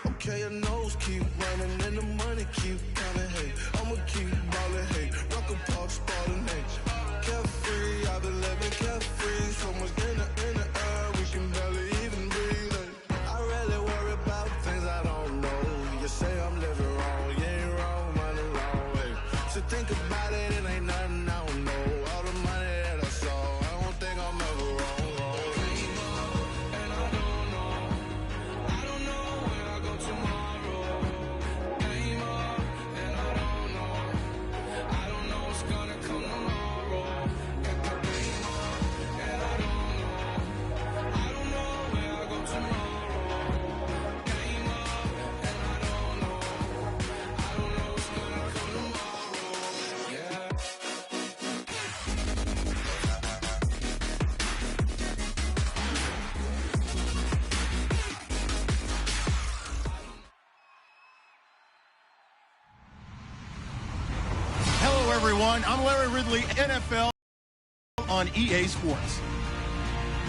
Okay, your nose keep running and the money keep coming. Hey, I'ma keep ballin'. Hey, rock a park, spallin'. Hey, carefree, I've been living carefree. So much in the air, we can barely even breathe. Hey, I rarely worry about things I don't know. You say I'm living wrong, you ain't wrong, money long. Hey, so think about it, it ain't nothing I don't know. All the money that I saw, I don't think I'm ever wrong. Everyone, I'm Larry Ridley, NFL on EA Sports.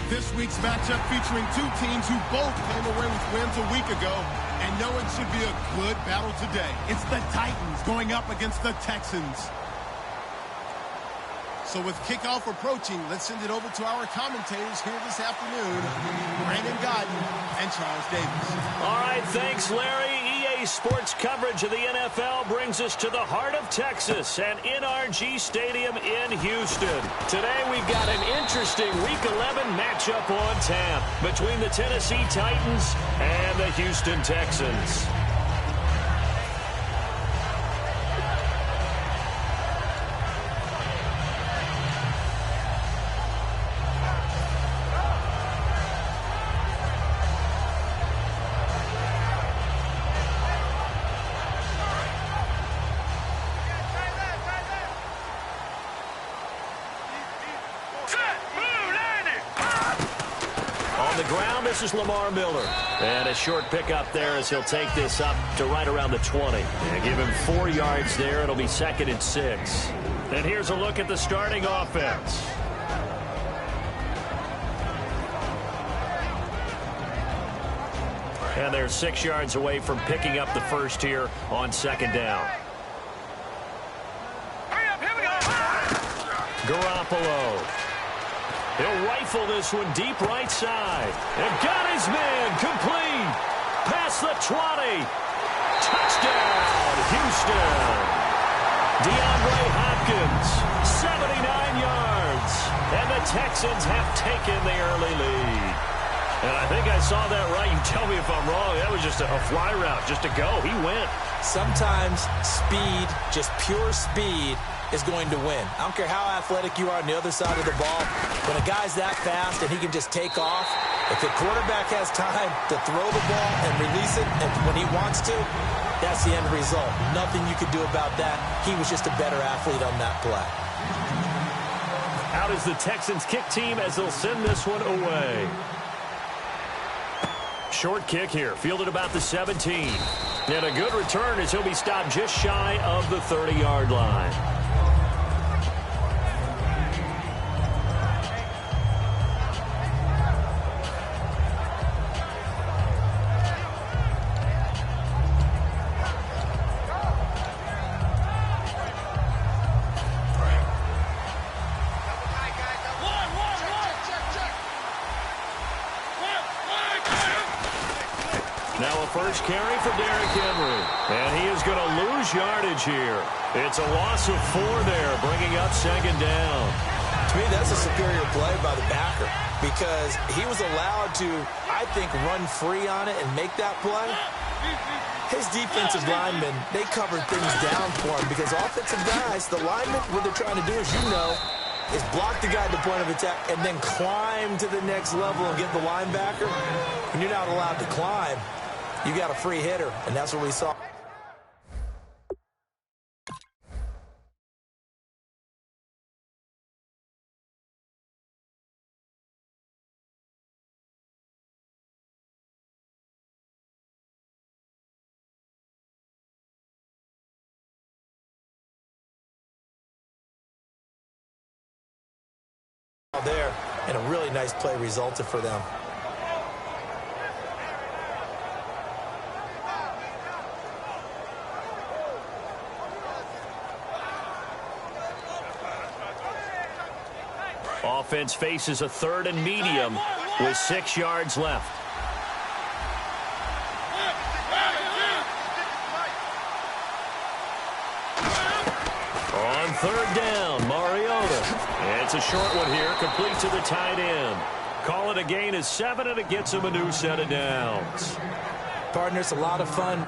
This week's matchup featuring two teams who both came away with wins a week ago, and know it should be a good battle today. It's the Titans going up against the Texans. So with kickoff approaching, let's send it over to our commentators here this afternoon, Brandon Godden and Charles Davis. All right, thanks, Larry. EA Sports coverage of the NFL brings us to the heart of Texas and NRG Stadium in Houston. Today we've got an interesting Week 11 matchup on tap between the Tennessee Titans and the Houston Texans. This is Lamar Miller. And a short pickup there as he'll take this up to right around the 20. And give him 4 yards there. It'll be 2nd and 6. And here's a look at the starting offense. And they're 6 yards away from picking up the first here on 2nd down. Here we go. Garoppolo. He'll rifle this one deep right side. And got his man complete. Past the 20. Touchdown, Houston. DeAndre Hopkins, 79 yards. And the Texans have taken the early lead. And I think I saw that right. You tell me if I'm wrong. That was just a fly route, just to go. He went. Sometimes speed, just pure speed, is going to win. I don't care how athletic you are on the other side of the ball. When a guy's that fast and he can just take off, if the quarterback has time to throw the ball and release it and when he wants to, that's the end result. Nothing you could do about that. He was just a better athlete on that play. Out is the Texans kick team as they'll send this one away. Short kick here, fielded about the 17. And a good return as he'll be stopped just shy of the 30-yard line. First carry for Derrick Henry. And he is going to lose yardage here. It's a loss of 4 there, bringing up 2nd down. To me, that's a superior play by the backer because he was allowed to, I think, run free on it and make that play. His defensive linemen, they covered things down for him because offensive guys, the linemen, what they're trying to do, as you know, is block the guy at the point of attack and then climb to the next level and get the linebacker. When you're not allowed to climb, you got a free hitter, and that's what we saw. There, and a really nice play resulted for them. Offense faces a 3rd and medium with 6 yards left. On 3rd down, Mariota. It's a short one here, complete to the tight end. Call it a gain of 7, and it gets him a new set of downs. Partner, it's a lot of fun.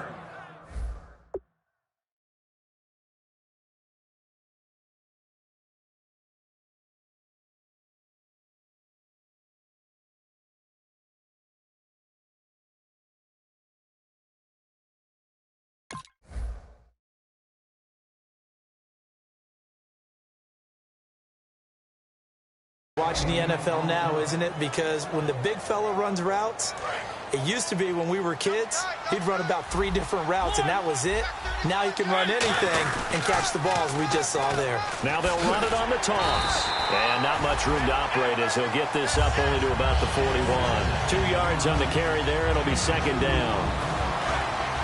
Watching the NFL now, isn't it? Because when the big fella runs routes, it used to be when we were kids, he'd run about 3 different routes, and that was it. Now he can run anything and catch the balls we just saw there. Now they'll run it on the toss. And not much room to operate as he'll get this up only to about the 41. 2 yards on the carry there. It'll be 2nd down.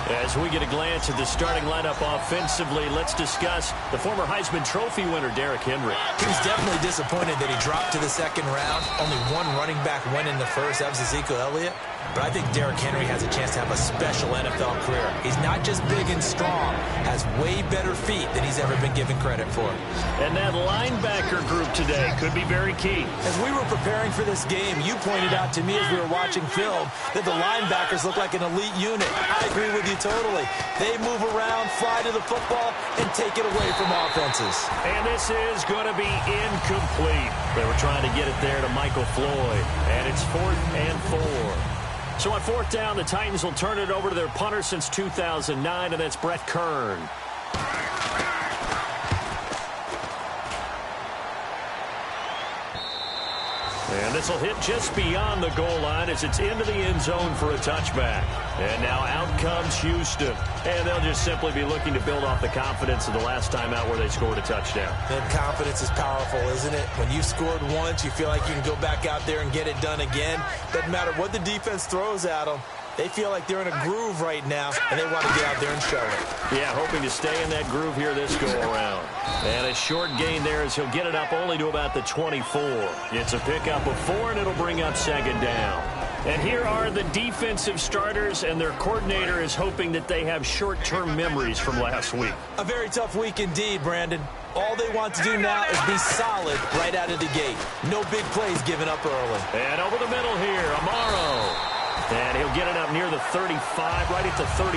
As we get a glance at the starting lineup offensively, let's discuss the former Heisman Trophy winner, Derrick Henry. He was definitely disappointed that he dropped to the 2nd round. Only one running back went in the first. That was Ezekiel Elliott. But I think Derrick Henry has a chance to have a special NFL career. He's not just big and strong, has way better feet than he's ever been given credit for. And that linebacker group today could be very key. As we were preparing for this game, you pointed out to me as we were watching film that the linebackers look like an elite unit. I agree with you totally. They move around, fly to the football, and take it away from offenses. And this is going to be incomplete. They were trying to get it there to Michael Floyd. And it's 4th and 4. So on 4th down, the Titans will turn it over to their punter since 2009, and that's Brett Kern. And this will hit just beyond the goal line as it's into the end zone for a touchback. And now out comes Houston. And they'll just simply be looking to build off the confidence of the last time out where they scored a touchdown. And confidence is powerful, isn't it? When you scored once, you feel like you can go back out there and get it done again. Doesn't matter what the defense throws at them. They feel like they're in a groove right now, and they want to get out there and show it. Yeah, hoping to stay in that groove here this go-around. And a short gain there as he'll get it up only to about the 24. It's a pickup of 4, and it'll bring up 2nd down. And here are the defensive starters, and their coordinator is hoping that they have short-term memories from last week. A very tough week indeed, Brandon. All they want to do now is be solid right out of the gate. No big plays given up early. And over the middle here, Amaro. And he'll get it up near the 35, right at the 34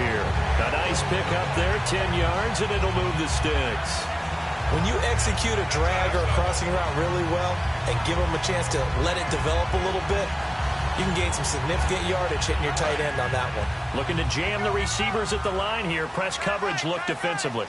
here. A nice pickup there, 10 yards, and it'll move the sticks. When you execute a drag or a crossing route really well and give them a chance to let it develop a little bit, you can gain some significant yardage hitting your tight end on that one. Looking to jam the receivers at the line here. Press coverage, look defensively.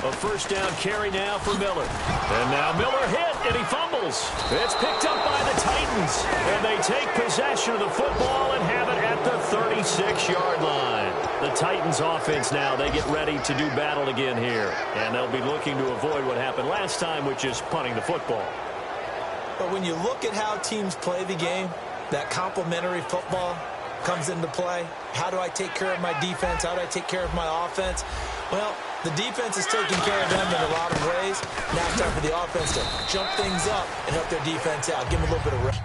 A 1st down carry now for Miller. And now Miller hit, and he fumbles. It's picked up by the Titans. And they take possession of the football and have it at the 36-yard line. The Titans offense now, they get ready to do battle again here. And they'll be looking to avoid what happened last time, which is punting the football. But when you look at how teams play the game, that complementary football comes into play. How do I take care of my defense? How do I take care of my offense? Well, the defense is taking care of them in a lot of ways. Now it's time for the offense to jump things up and help their defense out. Give them a little bit of rest.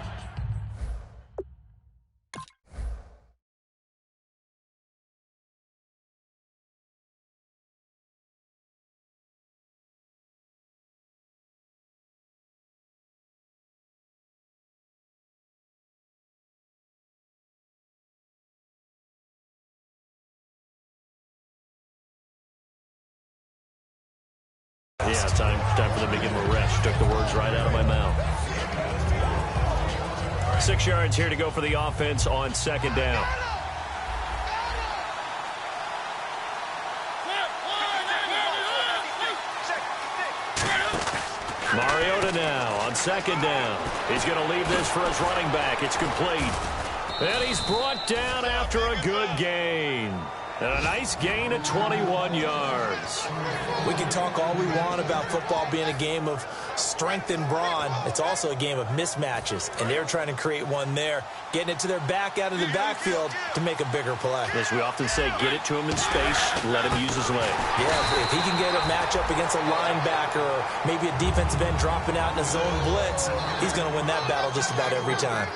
Yeah, time for them to give them a rest. Took the words right out of my mouth. 6 yards here to go for the offense on 2nd down. Mariota now on 2nd down. He's going to leave this for his running back. It's complete. And he's brought down after a good gain. And a nice gain of 21 yards. We can talk all we want about football being a game of strength and brawn. It's also a game of mismatches, and they're trying to create one there, getting it to their back out of the backfield to make a bigger play. As we often say, get it to him in space, let him use his leg. Yeah, if he can get a matchup against a linebacker or maybe a defensive end dropping out in a zone blitz, he's going to win that battle just about every time.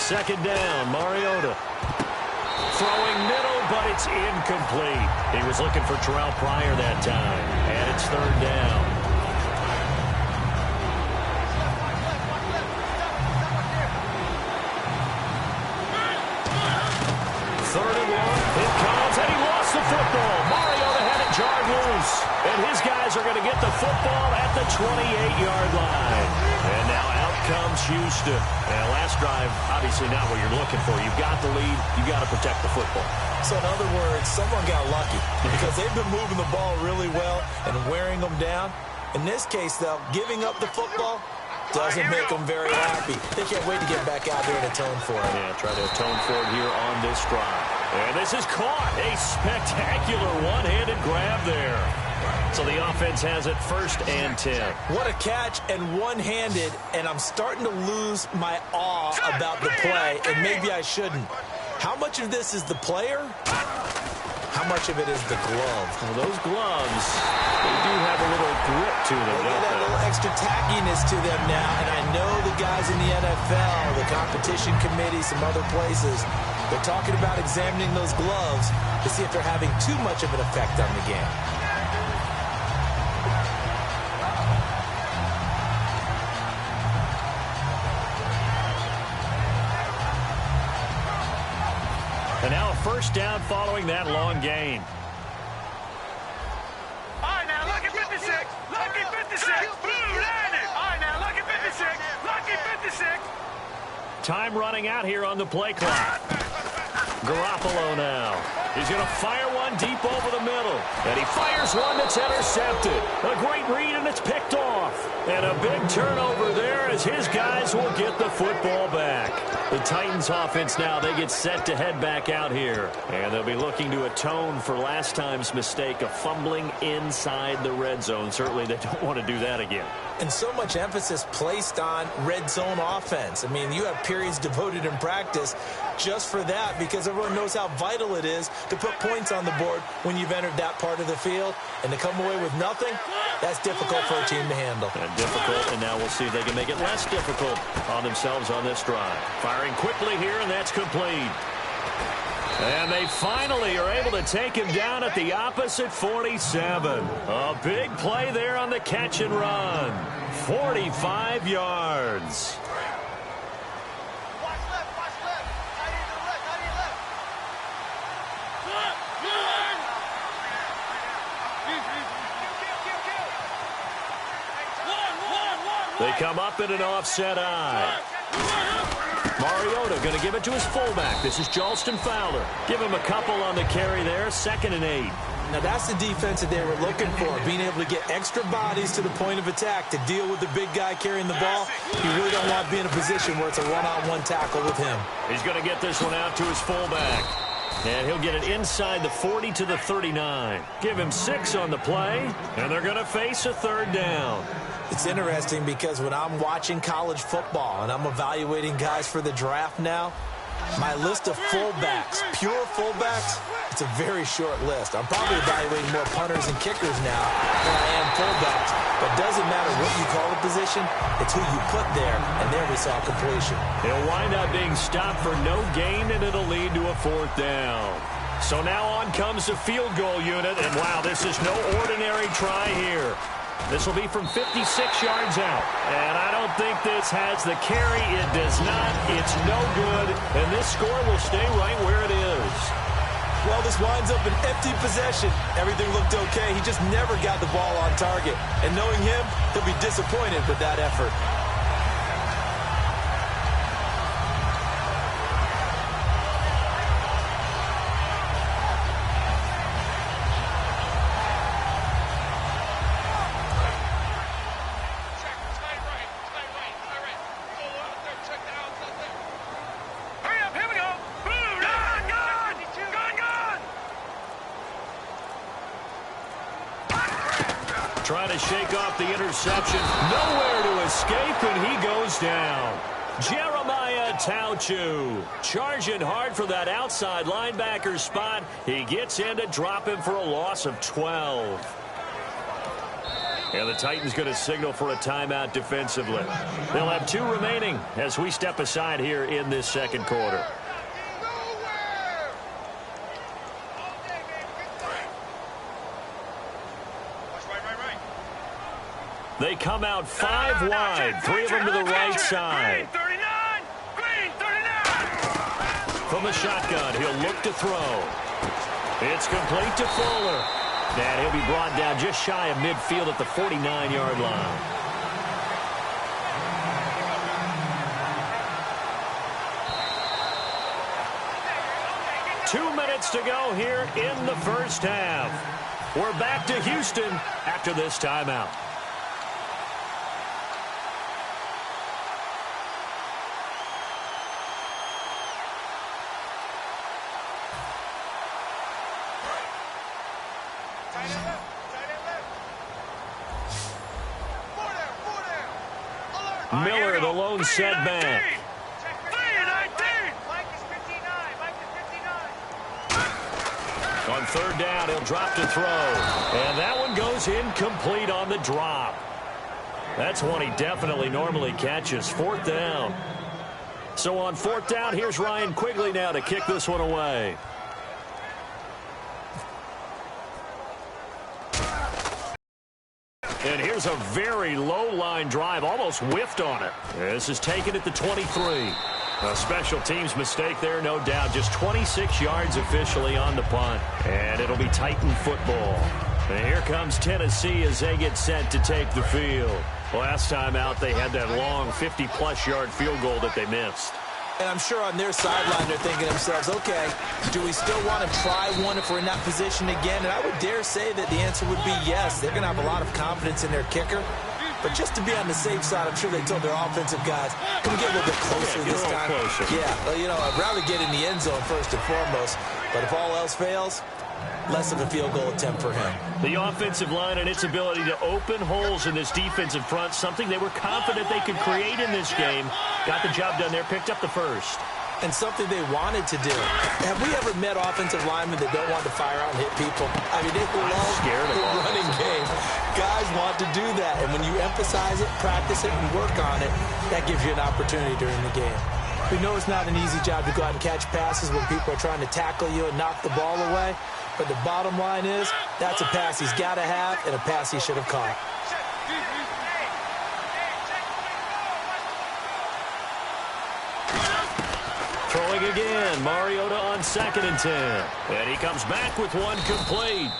Second down, Mariota. Throwing middle, but it's incomplete. He was looking for Terrell Pryor that time. And it's third down. Third and one. It comes, and he lost the football. Mariota had it jarred loose. And his guys are going to get the football at the 28-yard line. And now out comes Houston. And last drive, obviously not what you're looking for. You've got the lead. You've got to protect the football. So in other words, someone got lucky because they've been moving the ball really well and wearing them down. In this case, though, giving up the football doesn't make them very happy. They can't wait to get back out there and atone for it. Yeah, try to atone for it here on this drive. And this is caught. A spectacular one-handed grab there. So the offense has it 1st and 10. What a catch and one-handed, and I'm starting to lose my awe about the play, and maybe I shouldn't. How much of this is the player? How much of it is the glove? Well, those gloves, they do have a little grip to them, They get a little extra tackiness to them now, and I know the guys in the NFL, the competition committee, some other places, they're talking about examining those gloves to see if they're having too much of an effect on the game. And now a first down following that long gain. All right, now look at 56. Look at 56. Blue landed. All right, now look at 56. Look at 56. Time running out here on the play clock. Garoppolo now. He's going to fire one deep over the middle. And he fires one that's intercepted. A great read, and it's picked off. And a big turnover there as his guys will get the football back. The Titans offense now, they get set to head back out here. And they'll be looking to atone for last time's mistake of fumbling inside the red zone. Certainly they don't want to do that again. And so much emphasis placed on red zone offense. I mean, you have periods devoted in practice just for that because everyone knows how vital it is to put points on the board when you've entered that part of the field. And to come away with nothing, that's difficult for a team to handle. And difficult, and now we'll see if they can make it less difficult on themselves on this drive. Firing quickly here, and that's complete. And they finally are able to take him down at the opposite 47. A big play there on the catch and run. 45 yards. Watch left, watch left. Tight end to the left, tight end left. They come up in an offset eye. Mariota going to give it to his fullback. This is Jalston Fowler. Give him a couple on the carry there. 2nd and 8. Now, that's the defense that they were looking for, being able to get extra bodies to the point of attack to deal with the big guy carrying the ball. You really don't want to be in a position where it's a one-on-one tackle with him. He's going to get this one out to his fullback. And he'll get it inside the 40 to the 39. Give him 6 on the play, and they're going to face a 3rd down. It's interesting because when I'm watching college football and I'm evaluating guys for the draft now, my list of fullbacks, pure fullbacks, it's a very short list. I'm probably evaluating more punters and kickers now than I am fullbacks. But it doesn't matter what you call the position, it's who you put there, and there we saw completion. He'll wind up being stopped for no gain, and it'll lead to a 4th down. So now on comes the field goal unit, and wow, this is no ordinary try here. This will be from 56 yards out. And I don't think this has the carry. It does not. It's no good. And this score will stay right where it is. Well, this winds up an empty possession. Everything looked okay. He just never got the ball on target. And knowing him, he'll be disappointed with that effort. trying to shake off the interception. Nowhere to escape, and he goes down. Jeremiah Tauchu charging hard for that outside linebacker spot. He gets in to drop him for a loss of 12. And the Titans going to signal for a timeout defensively. They'll have 2 remaining as we step aside here in this second quarter. They come out 5 wide, 3 of them to the right side. Green 39. From the shotgun, he'll look to throw. It's complete to Fuller. And he'll be brought down just shy of midfield at the 49-yard line. Two minutes to go here in the first half. We're back to Houston after this timeout. Miller, the lone setback. On third down, he'll drop to throw. And that one goes incomplete on the drop. That's one he definitely normally catches. 4th down. So on 4th down, here's Ryan Quigley now to kick this one away. And here's a very low-line drive, almost whiffed on it. This is taken at the 23. A special teams mistake there, no doubt. Just 26 yards officially on the punt. And it'll be Titan football. And here comes Tennessee as they get set to take the field. Last time out, they had that long 50-plus yard field goal that they missed. And I'm sure on their sideline they're thinking to themselves, okay, do we still want to try one if we're in that position again? And I would dare say that the answer would be yes. They're going to have a lot of confidence in their kicker. But just to be on the safe side, I'm sure they told their offensive guys, can we get a little bit closer this time? Yeah, well, you know, I'd rather get in the end zone first and foremost. But if all else fails, less of a field goal attempt for him. The offensive line and its ability to open holes in this defensive front, something they were confident they could create in this game. Got the job done there, picked up the first. And something they wanted to do. Have we ever met offensive linemen that don't want to fire out and hit people? I mean, they love the running game. Guys want to do that. And when you emphasize it, practice it, and work on it, that gives you an opportunity during the game. We know it's not an easy job to go out and catch passes when people are trying to tackle you and knock the ball away. But the bottom line is, that's a pass he's got to have and a pass he should have caught. Throwing again, Mariota on 2nd and 10. And he comes back with one complete.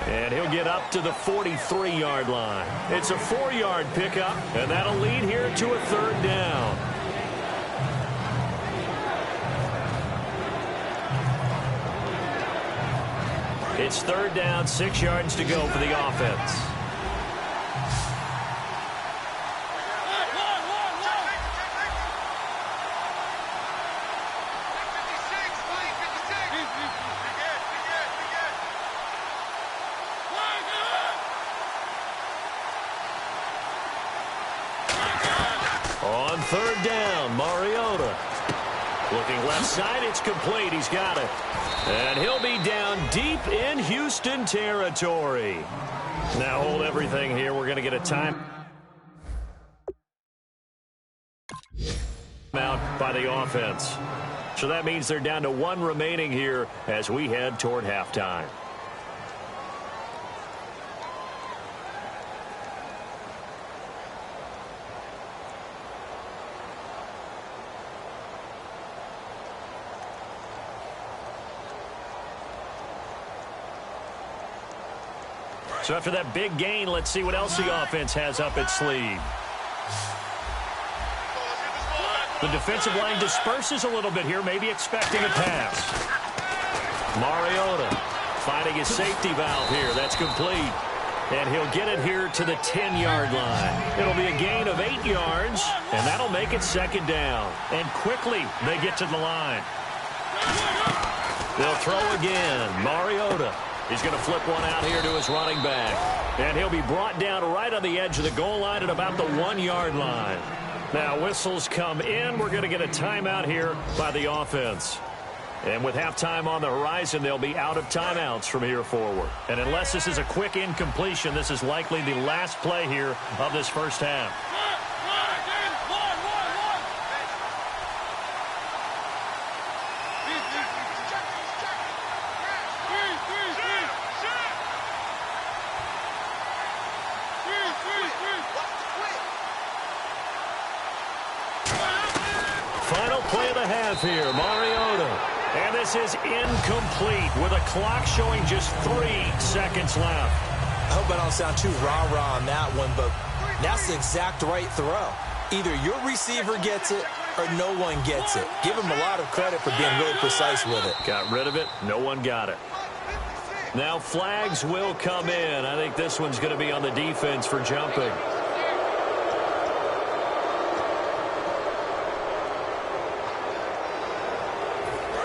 And he'll get up to the 43-yard line. It's a 4-yard pickup, and that'll lead here to a 3rd down. It's 3rd down, 6 yards to go for the offense. On 3rd down, Mariota. Looking left side, it's complete. He's got it. And he'll be down deep in Houston territory. Now hold everything here. We're going to get a time out by the offense. So that means they're down to 1 remaining here as we head toward halftime. So after that big gain, let's see what else the offense has up its sleeve. The defensive line disperses a little bit here, maybe expecting a pass. Mariota finding his safety valve here. That's complete. And he'll get it here to the 10-yard line. It'll be a gain of 8 yards, and that'll make it 2nd down. And quickly, they get to the line. They'll throw again. Mariota. He's going to flip one out here to his running back. And he'll be brought down right on the edge of the goal line at about the 1-yard line. Now, whistles come in. We're going to get a timeout here by the offense. And with halftime on the horizon, they'll be out of timeouts from here forward. And unless this is a quick incompletion, this is likely the last play here of this first half. Final play of the half here, Mariota. And this is incomplete with a clock showing just 3 seconds left. I hope I don't sound too rah-rah on that one, but that's the exact right throw. Either your receiver gets it or no one gets it. Give him a lot of credit for being really precise with it. Got rid of it. No one got it. Now flags will come in. I think this one's going to be on the defense for jumping.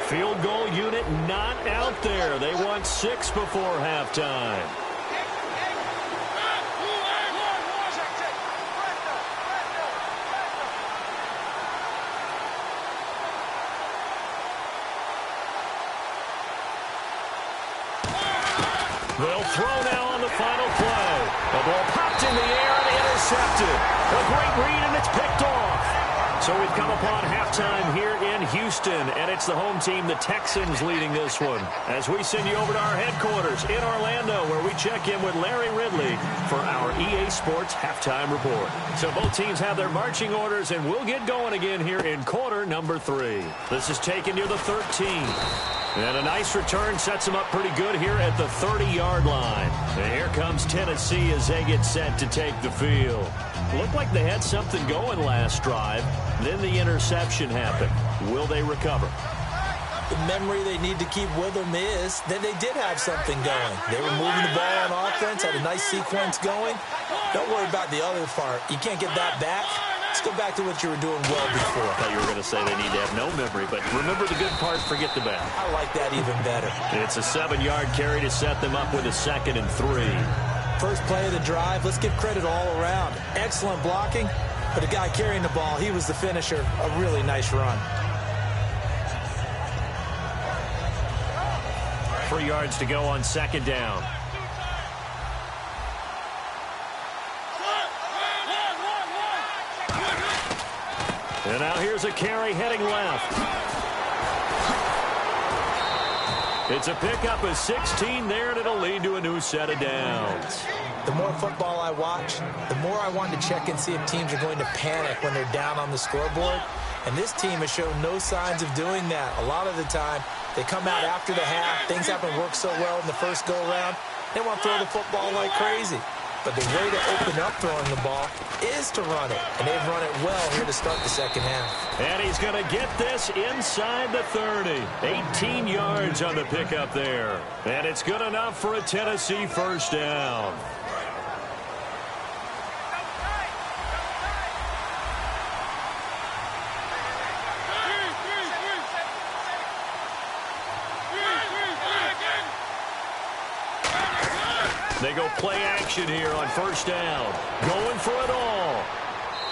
Field goal unit not out there. They want 6 before halftime. They'll throw now on the final play. The ball popped in the air and intercepted. A great read, and it's picked off. So we've come upon halftime here in Houston, and it's the home team, the Texans, leading this one. As we send you over to our headquarters in Orlando, where we check in with Larry Ridley for our EA Sports Halftime Report. So both teams have their marching orders, and we'll get going again here in quarter number 3. This is taken near the 13. And a nice return sets them up pretty good here at the 30-yard line. And here comes Tennessee as they get set to take the field. Looked like they had something going last drive. Then the interception happened. Will they recover? The memory they need to keep with them is that they did have something going. They were moving the ball on offense, had a nice sequence going. Don't worry about the other part. You can't get that back. Let's go back to what you were doing well before. I thought you were going to say they need to have no memory, but remember the good part, forget the bad. I like that even better. It's a 7-yard carry to set them up with a 2nd and 3. First play of the drive, let's give credit all around. Excellent blocking, but the guy carrying the ball, he was the finisher. A really nice run. 3 yards to go on 2nd down. And now here's a carry heading left. It's a pickup of 16 there, and it'll lead to a new set of downs. The more football I watch, the more I want to check and see if teams are going to panic when they're down on the scoreboard. And this team has shown no signs of doing that. A lot of the time, they come out after the half. Things haven't worked so well in the first go-around. They want to throw the football like crazy. But the way to open up throwing the ball is to run it. And they've run it well here to start the second half. And he's going to get this inside the 30. 18 yards on the pickup there. And it's good enough for a Tennessee first down. They go play action here on first down. Going for it all.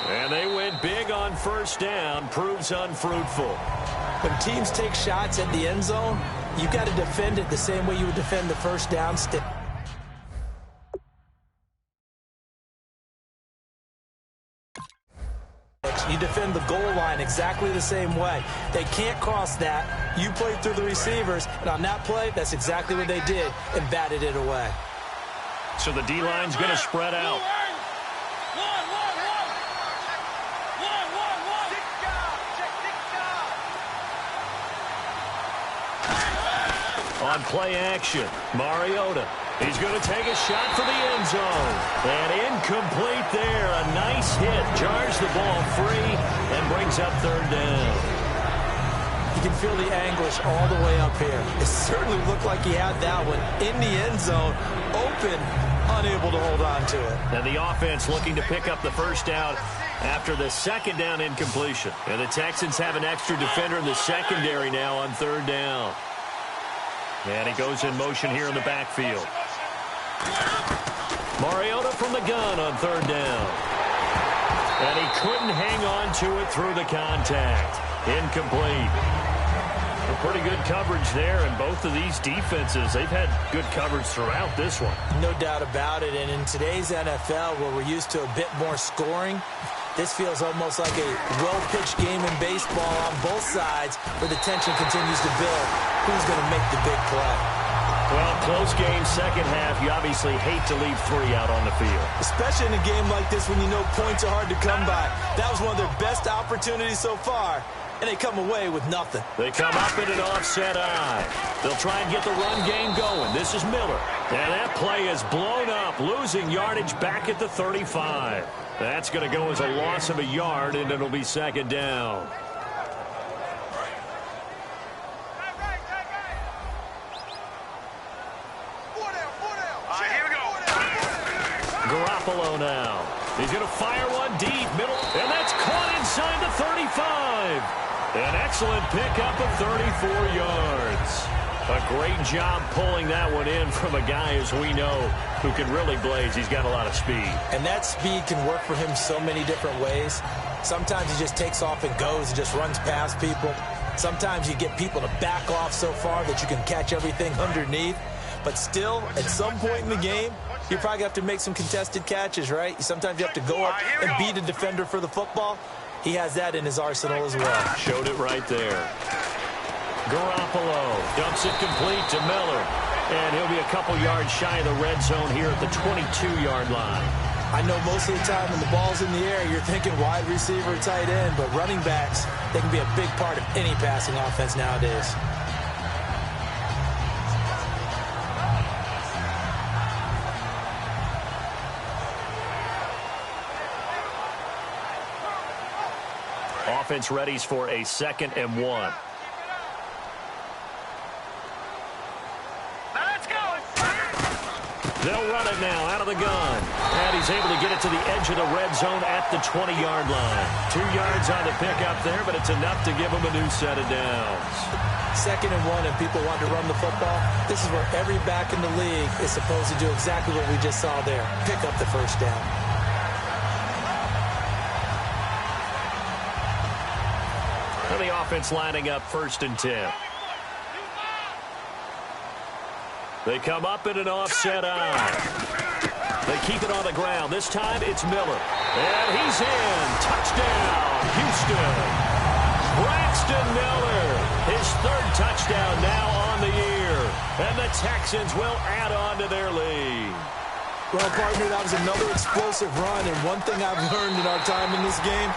And they went big on first down. Proves unfruitful. When teams take shots at the end zone, you've got to defend it the same way you would defend the first down stick. You defend the goal line exactly the same way. They can't cross that. You played through the receivers, and on that play, that's exactly what they did and batted it away. So the D-line's going to spread out. On play action, Mariota. He's going to take a shot for the end zone. And incomplete there. A nice hit. Jars the ball free and brings up third down. You can feel the anguish all the way up here. It certainly looked like he had that one in the end zone, open, unable to hold on to it. And the offense looking to pick up the first down after the second down incompletion. And the Texans have an extra defender in the secondary now on third down. And he goes in motion here in the backfield. Mariota from the gun on third down. And he couldn't hang on to it through the contact. Incomplete. Pretty good coverage there, and both of these defenses, they've had good coverage throughout this one. No doubt about it, and in today's NFL, where we're used to a bit more scoring, this feels almost like a well-pitched game in baseball on both sides, where the tension continues to build. Who's going to make the big play? Well, close game, second half. You obviously hate to leave 3 out on the field. Especially in a game like this when you know points are hard to come by. That was one of their best opportunities so far. And they come away with nothing. They come up in an offset eye. They'll try and get the run game going. This is Miller. And that play is blown up, losing yardage back at the 35. That's going to go as a loss of a yard, and it'll be second down. Here we go. Garoppolo now. He's going to fire one deep, middle, and that's caught inside the 35. An excellent pickup of 34 yards. A great job pulling that one in from a guy, as we know, who can really blaze. He's got a lot of speed. And that speed can work for him so many different ways. Sometimes he just takes off and goes and just runs past people. Sometimes you get people to back off so far that you can catch everything underneath. But still, at some point in the game, you probably have to make some contested catches, right? Sometimes you have to go up and beat a defender for the football. He has that in his arsenal as well. Showed it right there. Garoppolo dumps it complete to Miller. And he'll be a couple yards shy of the red zone here at the 22-yard line. I know most of the time when the ball's in the air, you're thinking wide receiver, tight end, but running backs, they can be a big part of any passing offense nowadays. Offense readies for a 2nd and 1. Let's go. They'll run it now out of the gun. And he's able to get it to the edge of the red zone at the 20-yard line. 2 yards on the pickup there, but it's enough to give him a new set of downs. 2nd and 1, and people want to run the football. This is where every back in the league is supposed to do exactly what we just saw there. Pick up the first down. And the offense lining up 1st and 10. They come up in an offset eye. They keep it on the ground. This time it's Miller. And he's in. Touchdown, Houston. Braxton Miller, his 3rd touchdown now on the year. And the Texans will add on to their lead. Well, partner, that was another explosive run, and one thing I've learned in our time in this game,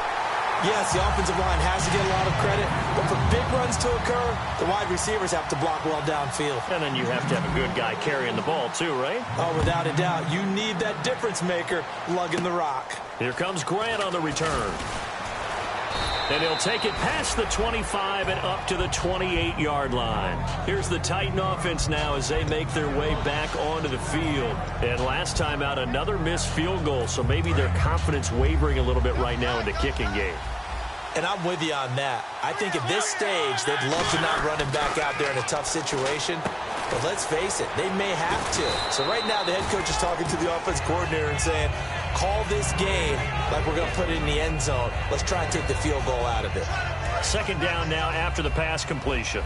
yes, the offensive line has to get a lot of credit, but for big runs to occur, the wide receivers have to block well downfield. And then you have to have a good guy carrying the ball too, right? Oh, without a doubt. You need that difference maker lugging the rock. Here comes Grant on the return. And he'll take it past the 25 and up to the 28-yard line. Here's the Titan offense now as they make their way back onto the field. And last time out, another missed field goal, so maybe their confidence wavering a little bit right now in the kicking game. And I'm with you on that. I think at this stage, they'd love to not run him back out there in a tough situation. But let's face it, they may have to. So right now, the head coach is talking to the offense coordinator and saying, call this game like we're going to put it in the end zone. Let's try and take the field goal out of it. 2nd down now after the pass completion.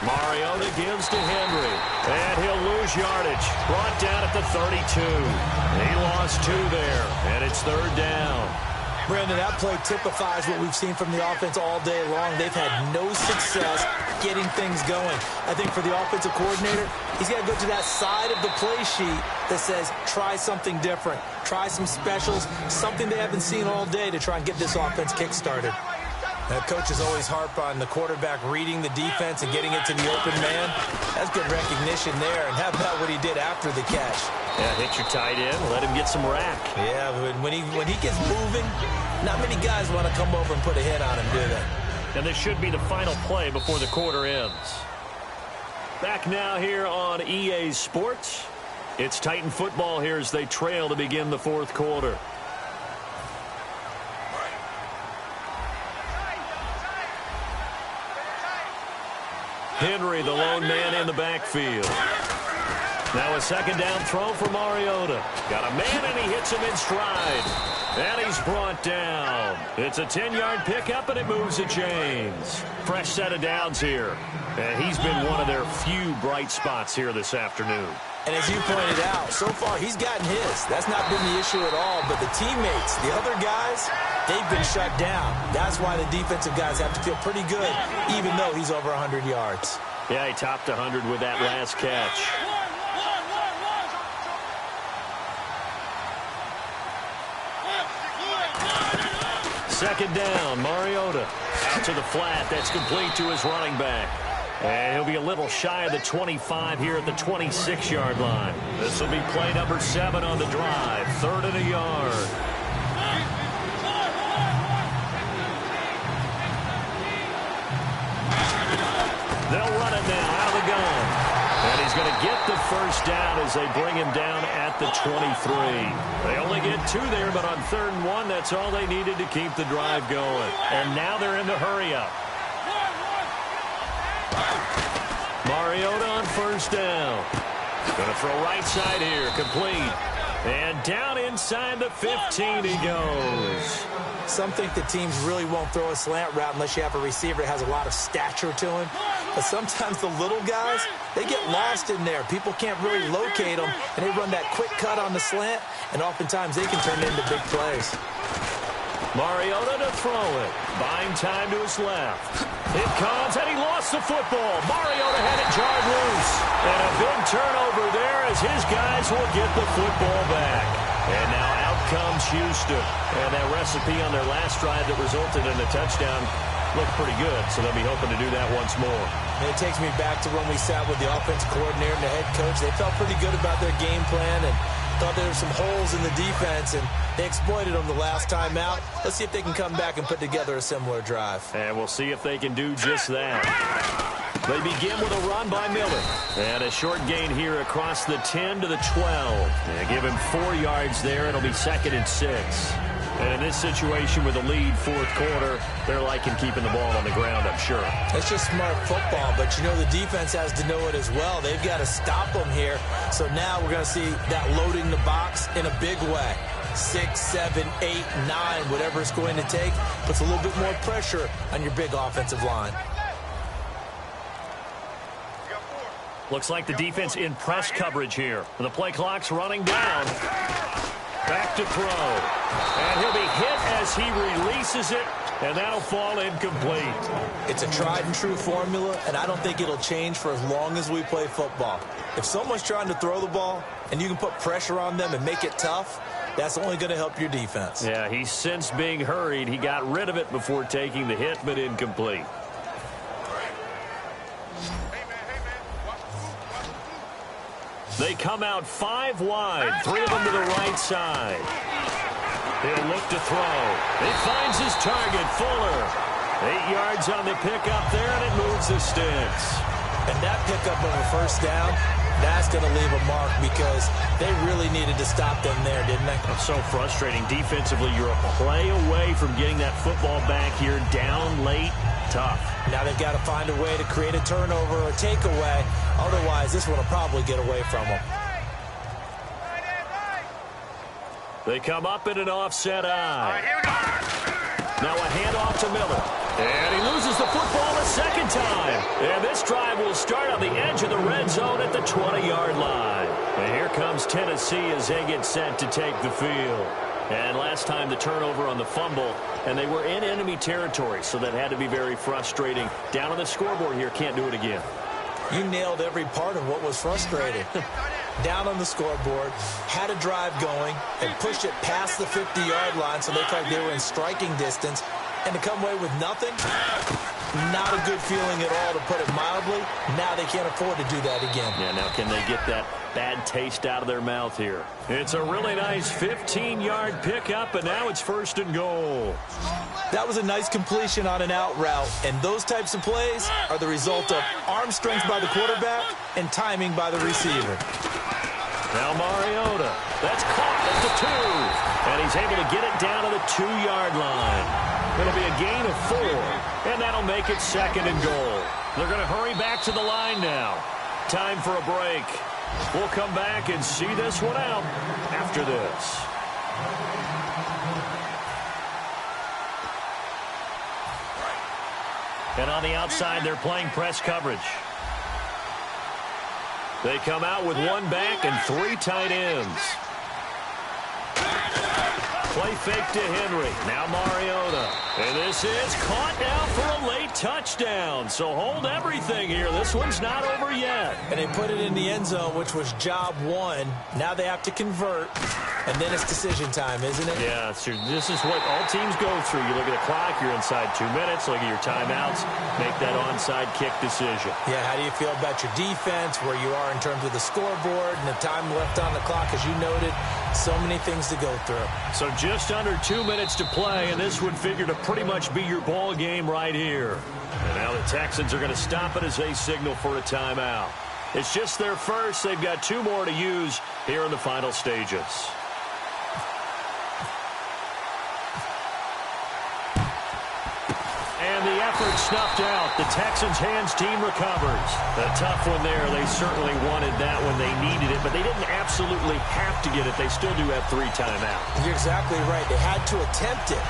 Mariota gives to Henry. And he'll lose yardage. Brought down at the 32. He lost 2 there. And it's 3rd down. Brandon, that play typifies what we've seen from the offense all day long. They've had no success getting things going. I think for the offensive coordinator, he's got to go to that side of the play sheet that says, try something different. Try some specials, something they haven't seen all day to try and get this offense kick-started. That coach is always harp on the quarterback reading the defense and getting it to the open man. That's good recognition there. And how about what he did after the catch? Yeah, hit your tight end, let him get some rack. Yeah, when he gets moving, not many guys want to come over and put a hit on him, do they? And this should be the final play before the quarter ends. Back now here on EA Sports. It's Titan football here as they trail to begin the 4th quarter. Henry, the lone man in the backfield. Now a second down throw for Mariota. Got a man, and he hits him in stride. And he's brought down. It's a 10-yard pickup, and it moves the chains. Fresh set of downs here. And he's been one of their few bright spots here this afternoon. And as you pointed out, so far he's gotten his. That's not been the issue at all. But the teammates, the other guys, they've been shut down. That's why the defensive guys have to feel pretty good, even though he's over 100 yards. Yeah, he topped 100 with that last catch. Second down, Mariota out to the flat. That's complete to his running back. And he'll be a little shy of the 25 here at the 26-yard line. This will be play number 7 on the drive. 3rd and a yard. They'll run it now out of the gun. And he's going to get the first down as they bring him down at the 23. They only get 2 there, but on 3rd and 1, that's all they needed to keep the drive going. And now they're in the hurry-up. Mariota on first down. Going to throw right side here, complete. And down inside the 15 he goes. Some think the teams really won't throw a slant route unless you have a receiver that has a lot of stature to him. But sometimes the little guys, they get lost in there. People can't really locate them, and they run that quick cut on the slant, and oftentimes they can turn into big plays. Mariota to throw it. Buying time to his left. It comes, and he lost the football. Mariota had it jarred loose. And a big turnover there as his guys will get the football back. And now out comes Houston. And that recipe on their last drive that resulted in a touchdown looked pretty good, so they'll be hoping to do that once more. And it takes me back to when we sat with the offensive coordinator and the head coach. They felt pretty good about their game plan and thought there were some holes in the defense, and they exploited them the last time out. Let's see if they can come back and put together a similar drive. And we'll see if they can do just that. They begin with a run by Miller. And a short gain here across the 10 to the 12. They give him 4 yards there. It'll be 2nd and 6. And in this situation with a lead 4th quarter, they're liking keeping the ball on the ground, I'm sure. It's just smart football, but you know the defense has to know it as well. They've got to stop them here. So now we're going to see that loading the box in a big way. 6, 7, 8, 9, whatever it's going to take, puts a little bit more pressure on your big offensive line. Looks like the defense in press coverage here. The play clock's running down. Back to throw. And he'll be hit as he releases it, and that'll fall incomplete. It's a tried-and-true formula, and I don't think it'll change for as long as we play football. If someone's trying to throw the ball, and you can put pressure on them and make it tough, that's only going to help your defense. Yeah, he's since being hurried. He got rid of it before taking the hit, but incomplete. They come out 5 wide, 3 of them to the right side. He'll look to throw. He finds his target, Fuller. 8 yards on the pickup there, and it moves the sticks. And that pickup of a first down, that's going to leave a mark because they really needed to stop them there, didn't they? It's so frustrating. Defensively, you're a play away from getting that football back here down late. Tough. Now they've got to find a way to create a turnover or takeaway. Otherwise, this one will probably get away from them. They come up in an offset eye. Now a handoff to Miller. And he loses the football a second time. And this drive will start on the edge of the red zone at the 20-yard line. And here comes Tennessee as they get set to take the field. And last time the turnover on the fumble, and they were in enemy territory, so that had to be very frustrating. Down on the scoreboard here, can't do it again. You nailed every part of what was frustrating. Down on the scoreboard, had a drive going, and pushed it past the 50-yard line so they felt like they were in striking distance, and to come away with nothing, not a good feeling at all, to put it mildly. Now they can't afford to do that again. Yeah, now can they get that bad taste out of their mouth here? It's a really nice 15-yard pickup, and now it's 1st and goal. That was a nice completion on an out route, and those types of plays are the result of arm strength by the quarterback and timing by the receiver. Now Mariota. That's caught at the 2. And he's able to get it down to the 2-yard line. It'll be a gain of 4, and that'll make it 2nd and goal. They're going to hurry back to the line now. Time for a break. We'll come back and see this one out after this. And on the outside, they're playing press coverage. They come out with one back and three tight ends. Play fake to Henry. Now Mariota. And this is caught now for a late touchdown. So hold everything here. This one's not over yet. And they put it in the end zone, which was job one. Now they have to convert. And then it's decision time, isn't it? Yeah, so this is what all teams go through. You look at the clock, you're inside 2 minutes, look at your timeouts, make that onside kick decision. Yeah, how do you feel about your defense, where you are in terms of the scoreboard, and the time left on the clock, as you noted, so many things to go through. So just under 2 minutes to play, and this would figure to pretty much be your ball game right here. And now the Texans are going to stop it as they signal for a timeout. It's just their first. They've got 2 more to use here in the final stages. And the effort snuffed out. The Texans' hands team recovers. A tough one there. They certainly wanted that when they needed it, but they didn't absolutely have to get it. They still do have 3 timeouts. You're exactly right. They had to attempt it.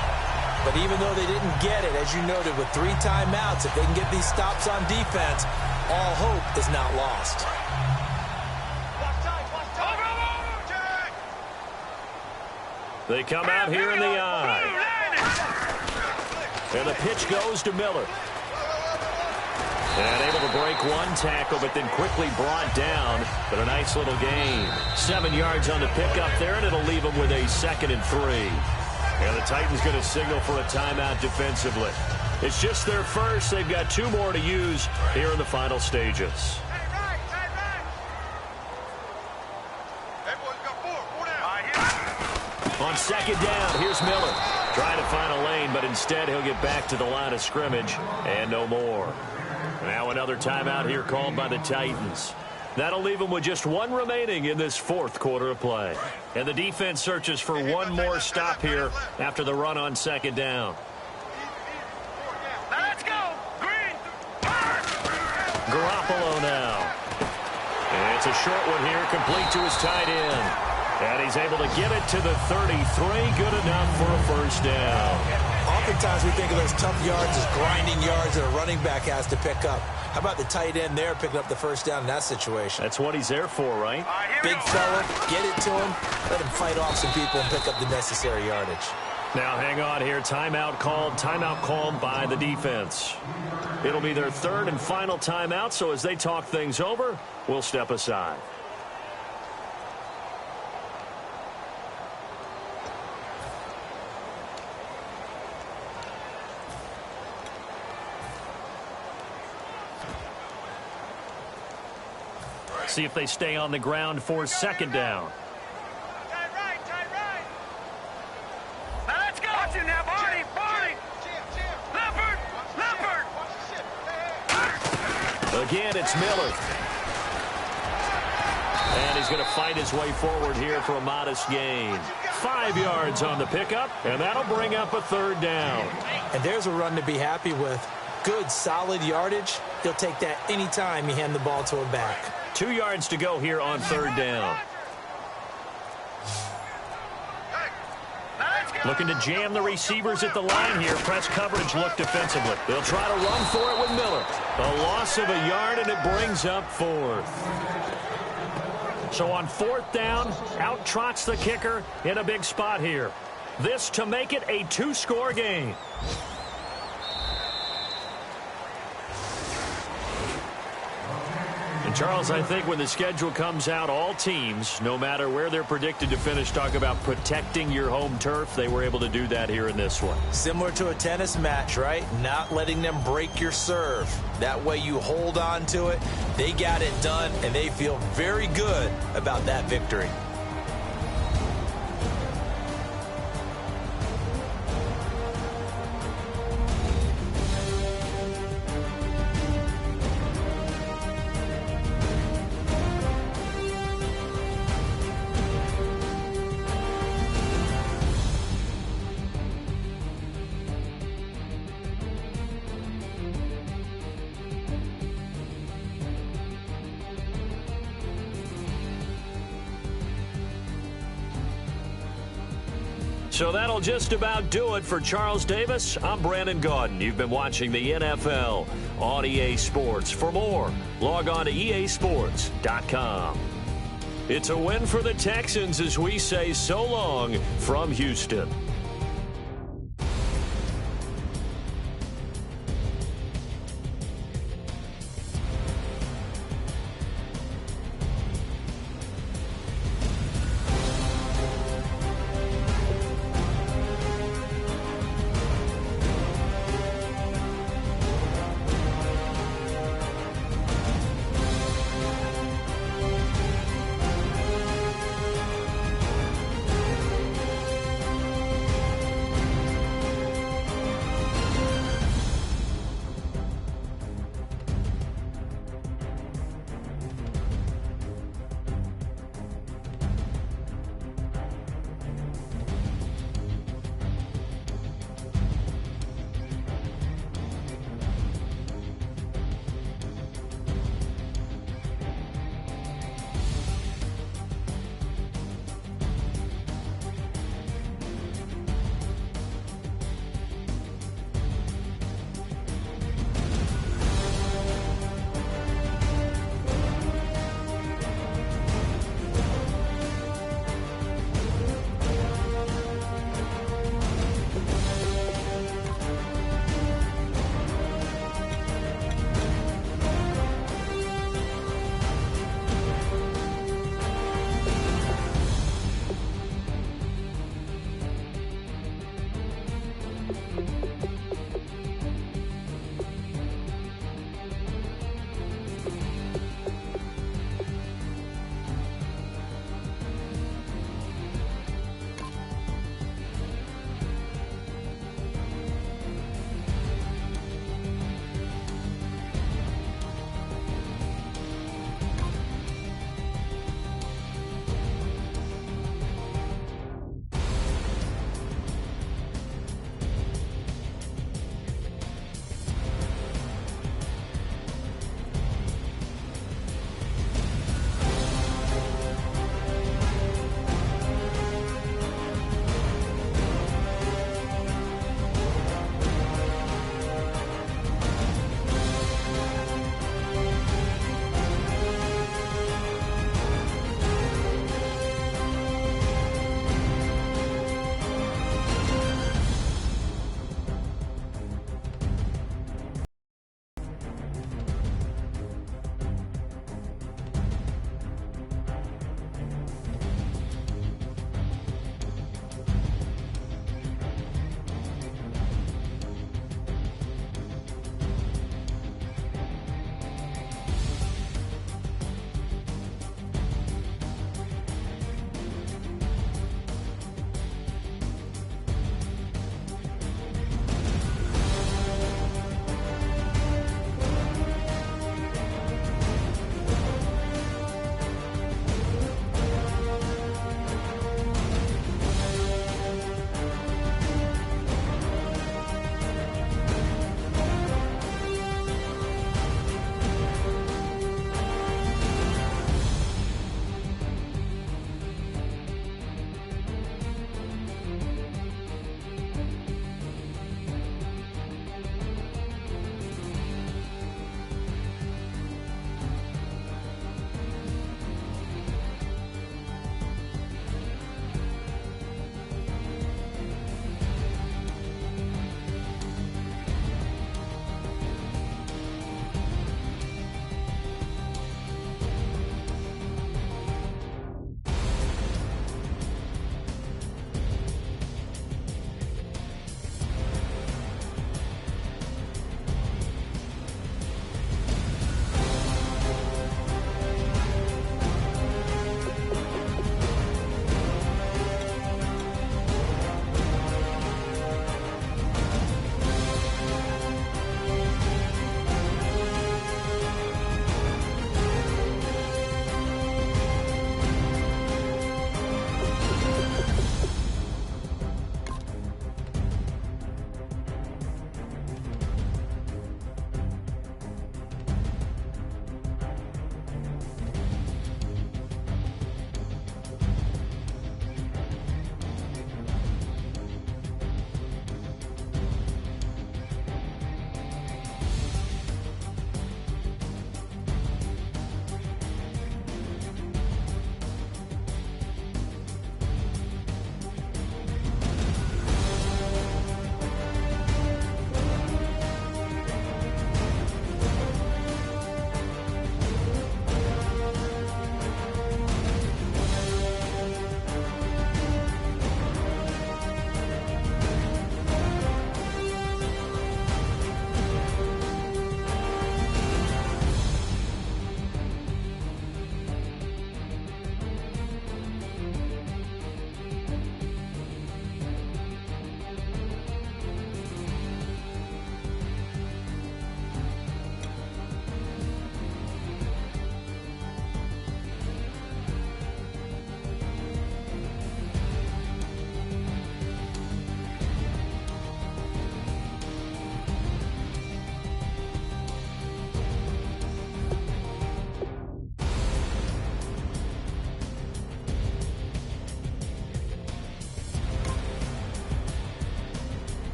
But even though they didn't get it, as you noted, with 3 timeouts, if they can get these stops on defense, all hope is not lost. They come out here in the eye. And the pitch goes to Miller. And able to break one tackle, but then quickly brought down. But a nice little gain. 7 yards on the pickup there, and it'll leave them with a 2nd and 3. And the Titans going to signal for a timeout defensively. It's just their first. They've got 2 more to use here in the final stages. On 2nd down, here's Miller. Trying to find a lane, but instead he'll get back to the line of scrimmage and no more. Now another timeout here called by the Titans. That'll leave them with just 1 remaining in this 4th quarter of play. And the defense searches for one more stop here after the run on 2nd down. Let's go! Green! Garoppolo now. And it's a short one here, complete to his tight end. And he's able to get it to the 33. Good enough for a first down. Oftentimes we think of those tough yards as grinding yards that a running back has to pick up. How about the tight end there picking up the first down in that situation? That's what he's there for, right? Big fella, get it to him, let him fight off some people and pick up the necessary yardage. Now hang on here. Timeout called by the defense. It'll be their 3rd and final timeout, so as they talk things over, we'll step aside. See if they stay on the ground for 2nd down. Tight right. Now let's go! Watch him now, Barney! Leopard! Again, it's Miller. And he's going to fight his way forward here for a modest gain. 5 yards on the pickup, and that'll bring up a 3rd down. And there's a run to be happy with. Good, solid yardage. He'll take that anytime you hand the ball to a back. 2 yards to go here on 3rd down. Looking to jam the receivers at the line here. Press coverage look defensively. They'll try to run for it with Miller. A loss of a yard, and it brings up 4th. So on 4th down, out trots the kicker in a big spot here. This to make it a 2-score game. And Charles, I think when the schedule comes out, all teams, no matter where they're predicted to finish, talk about protecting your home turf. They were able to do that here in this one. Similar to a tennis match, right? Not letting them break your serve. That way you hold on to it. They got it done, and they feel very good about that victory. So that'll just about do it for Charles Davis. I'm Brandon Gaudin. You've been watching the NFL on EA Sports. For more, log on to easports.com. It's a win for the Texans as we say so long from Houston.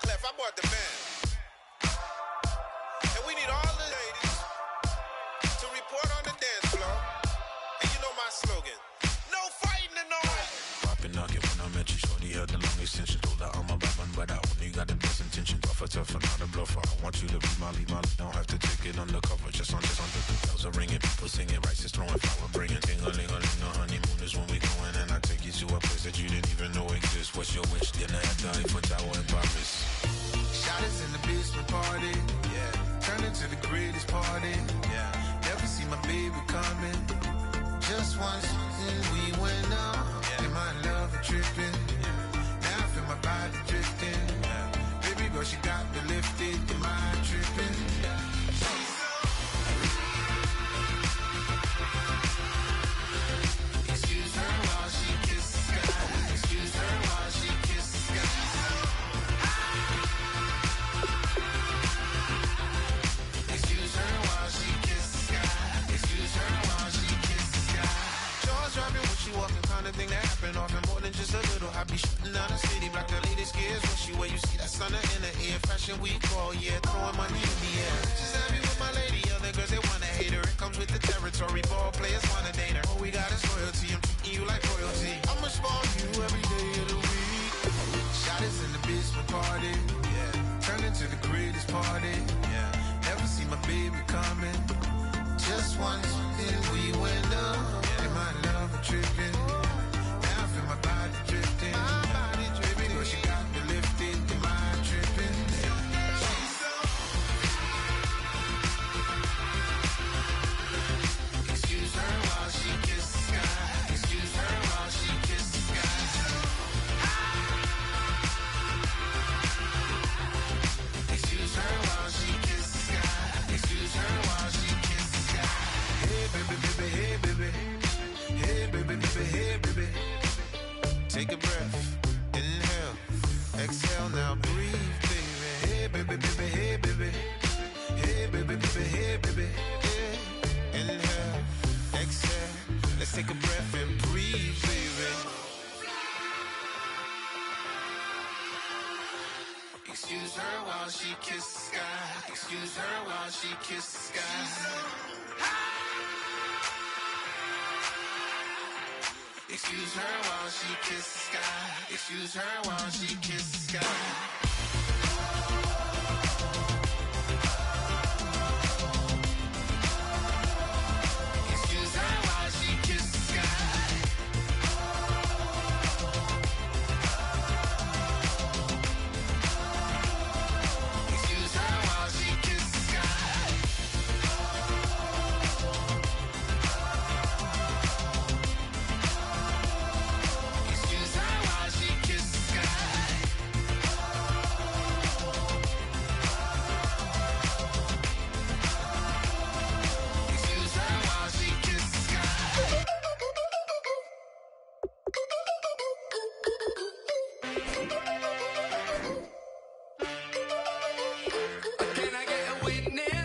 left. I bought the band. And we need all the ladies to report on the dance floor. And you know my slogan. No fighting in no way. Poppin' nugget when I met you, shorty had the long extension. Told her I'm a bad one, but I only got the best intention. Tougher, not a bluffer. I want you to be my lead, don't have to take it undercover. Just on the bells are ringing, people singing, rice is throwing, flower bringing. Ting-a-ling-a-ling, the honeymoon is when we going, and I take you to a place that you didn't even know exists. What's your wish? Dinner at the Eiffel Tower in Paris. Shot us in the basement party, yeah. Turn into the greatest party, yeah. Never see my baby coming. Just once, and we went up, yeah. And my love a tripping, yeah. Now I feel my body drifting, yeah. Baby girl, she got me lifted, am I tripping? Yeah. Excuse her while she kisses the sky. Excuse her while she kisses the sky. Excuse her while she kisses the sky. Excuse her while she kisses the sky. Jaws dropping when she walking, kind of thing that happen often more than just a little. I be shutting down the city, black the latest gears. When she wear, you see that sun in the air. Fashion week all year, throwing money in the air. Just happy with my lady, other girls they wanna hate her. It comes with the territory, ball players wanna date her. All we got is loyalty, I'm treating you like royalty. I'ma spoil you every day of the week. Shot us in the basement party, yeah. Turn into the greatest party, yeah. Never see my baby coming. Just once, then we went up, yeah. And my love a tripping. Now I feel my body drifting. My body dripping. Baby girl, she got me lifted. Am I tripping? Excuse her while she kisses the sky. Excuse her while she kisses the sky. Excuse her while she kisses the sky. Excuse her while she kisses the sky. Hey baby, baby, hey baby. Hey baby, baby, hey baby. Take a breath, inhale, exhale, now breathe, baby. Hey baby, baby, hey baby. Hey baby, baby, hey baby. Hey. Inhale, exhale, let's take a breath and breathe, baby. Excuse her while she kisses the sky. Excuse her while she kisses the sky. Excuse her while she kisses the sky. Excuse her while she kisses the sky. Excuse her while she kisses the sky. Excuse her while she kisses the sky. Excuse her while she kisses the sky. Excuse her while she kisses the sky. Can I get a witness?